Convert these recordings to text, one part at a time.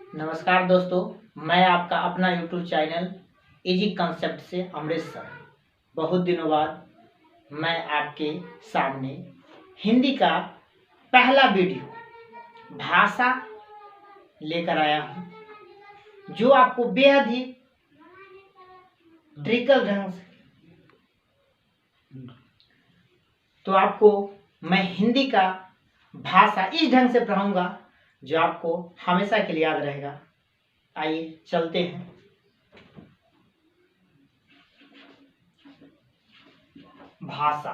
नमस्कार दोस्तों, मैं आपका अपना यूट्यूब चैनल इजी कंसेप्ट से अमृत सर। बहुत दिनों बाद मैं आपके सामने हिंदी का पहला वीडियो भाषा लेकर आया हूँ, जो आपको बेहद ही ट्रिकल ढंग से तो आपको मैं हिंदी का भाषा इस ढंग से पढ़ाऊंगा जो आपको हमेशा के लिए याद रहेगा। आइए चलते हैं। भाषा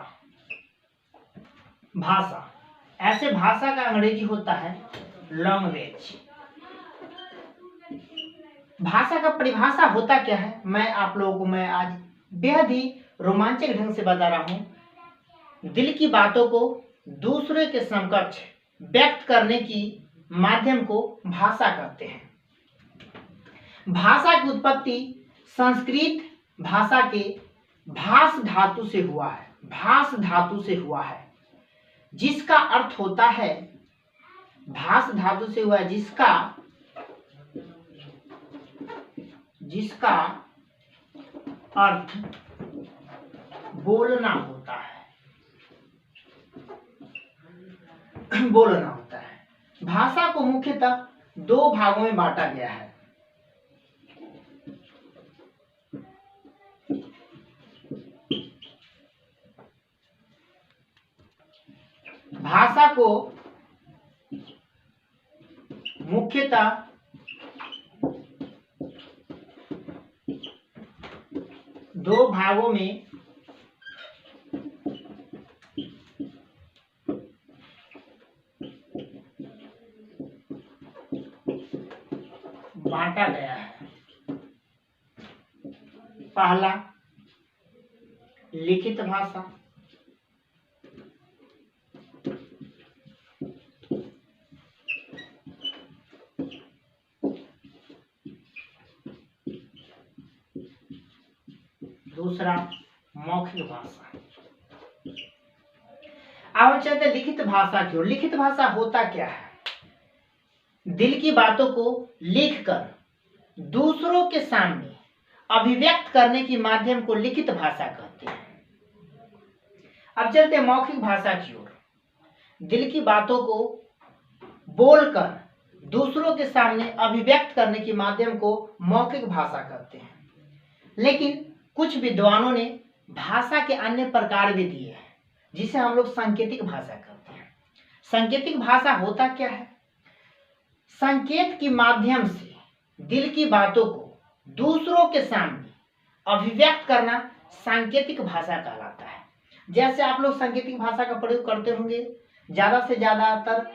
भाषा ऐसे भाषा का अंग्रेजी होता है लैंग्वेज। भाषा का परिभाषा होता क्या है, मैं आप लोगों को आज बेहद ही रोमांचक ढंग से बता रहा हूं। दिल की बातों को दूसरे के समकक्ष व्यक्त करने की माध्यम को भाषा कहते हैं। भाषा की उत्पत्ति संस्कृत भाषा के भाष धातु से हुआ है। भाष धातु से हुआ है जिसका अर्थ होता है, भाष धातु से हुआ है जिसका अर्थ बोलना होता है। बोलना होता है। भाषा को मुख्यतः दो भागों में बांटा गया है। भाषा को मुख्यतः दो भागों में बांटा गया है। पहला लिखित भाषा, दूसरा मौखिक भाषा। अब हम चलते लिखित भाषा की ओर। लिखित भाषा होता क्या है? दिल की बातों को लिखकर दूसरों के सामने अभिव्यक्त करने की माध्यम को लिखित भाषा कहते हैं। अब चलते मौखिक भाषा की ओर। दिल की बातों को बोलकर दूसरों के सामने अभिव्यक्त करने की माध्यम को मौखिक भाषा कहते हैं। लेकिन कुछ विद्वानों ने भाषा के अन्य प्रकार भी दिए हैं, जिसे हम लोग सांकेतिक भाषा कहते हैं। सांकेतिक भाषा होता क्या है? संकेत के माध्यम से दिल की बातों को दूसरों के सामने अभिव्यक्त करना सांकेतिक भाषा कहलाता है। जैसे आप लोग सांकेतिक भाषा का प्रयोग करते होंगे, ज्यादा से ज्यादातर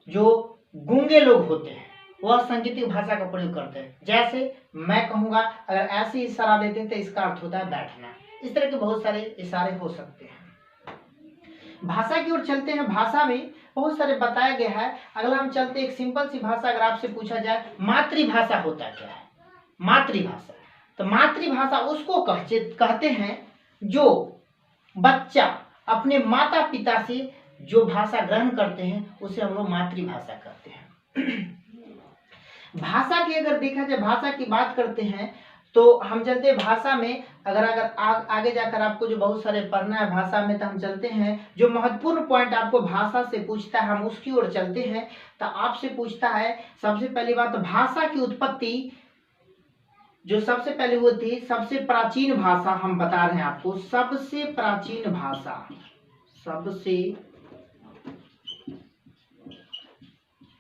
जो गूंगे लोग होते हैं वह सांकेतिक भाषा का प्रयोग करते हैं। जैसे मैं कहूंगा, अगर ऐसे इशारा देते हैं तो इसका अर्थ होता है बैठना। इस तरह के बहुत सारे इशारे हो सकते हैं। भाषा की ओर चलते हैं। भाषा में बहुत सारे बताया गया है। अगला हम चलते एक सिंपल सी भाषा, अगर आपसे पूछा जाए मातृभाषा होता क्या है? मातृभाषा, तो मातृभाषा उसको कहते हैं जो बच्चा अपने माता पिता से जो भाषा ग्रहण करते हैं उसे हम लोग मातृभाषा कहते हैं। भाषा की अगर देखा जाए, भाषा की बात करते हैं तो हम चलते हैं भाषा में। अगर आगे जाकर आपको जो बहुत सारे पढ़ना है भाषा में, तो हम चलते हैं जो महत्वपूर्ण पॉइंट आपको भाषा से पूछता है, हम उसकी ओर चलते हैं। तो आपसे पूछता है सबसे पहली बात, भाषा की उत्पत्ति जो सबसे पहले हुई थी, सबसे प्राचीन भाषा हम बता रहे हैं आपको। सबसे प्राचीन भाषा, सबसे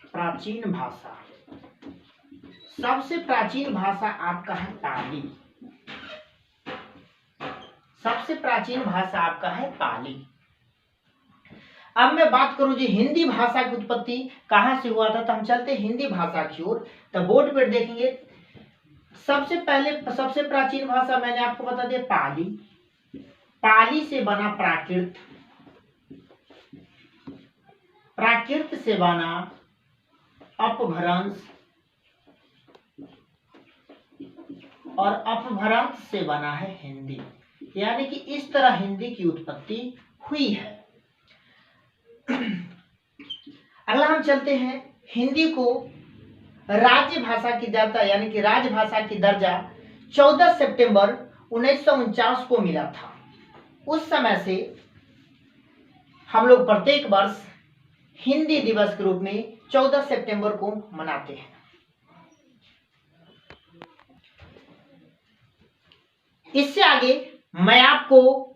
प्राचीन भाषा, सबसे प्राचीन भाषा आपका है पाली। सबसे प्राचीन भाषा आपका है पाली। अब मैं बात करूं जी हिंदी भाषा की उत्पत्ति कहां से हुआ था, तो हम चलते हिंदी भाषा की ओर। तो बोर्ड पर देखेंगे सबसे प्राचीन भाषा मैंने आपको बता दिया पाली। पाली से बना प्राकृत, प्राकृत से बना अपभ्रंश, और अपभ्रंश से बना है हिंदी। यानी कि इस तरह हिंदी की उत्पत्ति हुई है। अगला हम चलते हैं हिंदी को राज्य भाषा की दर्जा यानी कि राजभाषा की दर्जा 14 सितंबर 1949 को मिला था। उस समय से हम लोग प्रत्येक वर्ष हिंदी दिवस के रूप में 14 सितंबर को मनाते हैं। इससे आगे मैं आपको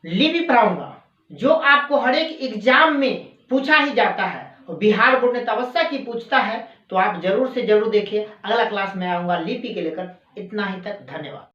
लिपि पढ़ाऊंगा, जो आपको हर एक एग्जाम में पूछा ही जाता है और बिहार बोर्ड ने आवश्यक ही पूछता है, तो आप जरूर से जरूर देखिए। अगला क्लास में आऊंगा लिपि के लेकर। इतना ही तक, धन्यवाद।